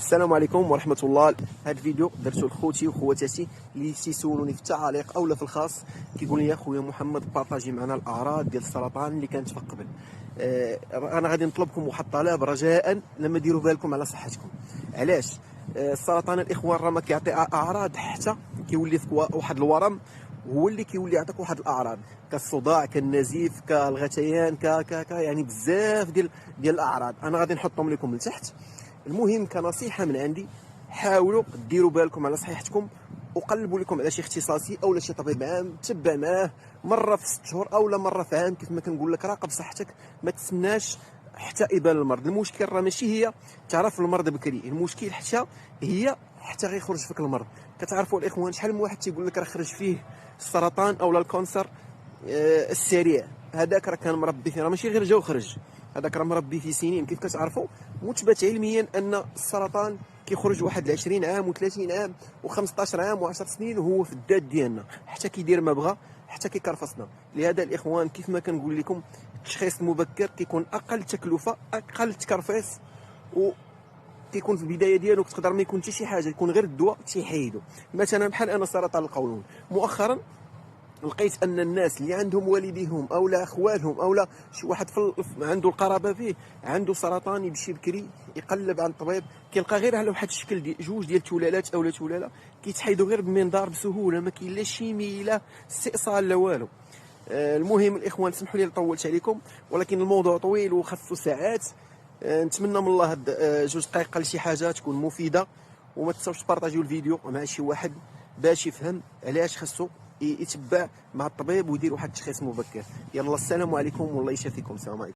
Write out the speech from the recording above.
السلام عليكم ورحمه الله. هذا الفيديو درته لخوتي وخواتاتي اللي تيسولوني في التعاليق اولا في الخاص، كيقول لي يا خويا محمد بارطاجي معنا الاعراض ديال السرطان اللي كانت في قبل. انا غادي نطلبكم واحد الطلب رجاء، لما ديروا بالكم على صحتكم. علاش؟ السرطان الاخوان راه ما كيعطي اعراض، حتى كيولي فيك واحد الورم هو اللي كيولي يعطيك واحد الاعراض كالصداع كالنزيف كالغثيان يعني بزاف ديال الاعراض. انا غادي نحطهم لكم لتحت. المهم كنصيحه من عندي، حاولوا ديروا بالكم على صحتكم وقلبوا لكم على شي اختصاصي او شي طبيب عام تبع معاه مره في 6 شهور او مره في عام. كيف ما كنقول لك، راقب صحتك، ما تسناش حتى يبان المرض. المشكل راه ماشي هي تعرف المرض بكري، المشكل حتى غيخرج فيك المرض. كتعرفوا الاخوان شحال من واحد تيقول لك راه خرج فيه السرطان او الكونسر السريع، هذاك راه كان مربي فيه، راه ماشي غير جا وخرج، هذاك راه مربي فيه سنين. كيف كتعرفوا؟ مثبت علميا ان السرطان كيخرج واحد 20 عام و30 عام و15 عام و10 سنين وهو في الذات ديالنا، حتى كيدير ما بغى، حتى كيكرفصنا. لهذا الاخوان كيف ما كنقول لكم، التشخيص المبكر كيكون اقل تكلفه، اقل تكرفيص، و كيكون في البدايه ديالو تقدر ما يكون حتى شي حاجه، يكون غير الدواء تيحيدو. مثلا بحال انا سرطان القولون، مؤخرا لقيت ان الناس اللي عندهم والديهم او اخوالهم او شي واحد عنده القرابه فيه عنده سرطان، يمشي بكري يقلب عن الطبيب، كيلقى غير على واحد الشكل ديال جوج ديال التولالات او تولاله، كيتحيدوا غير بالمنظار بسهوله، ما كاين لا شيمي لا استئصال لا والو. المهم الاخوان، سمحوا لي طولت عليكم، ولكن الموضوع طويل وخاصو ساعات. نتمنى من الله هاد 2 دقائق لشي حاجه تكون مفيده، وما تنساوش تبارطاجيو الفيديو مع شي واحد باش يفهم علاش خاصو يتبع مع الطبيب ويدير واحد التشخيص مبكر. يلا السلام عليكم والله يشافيكم. السلام عليكم.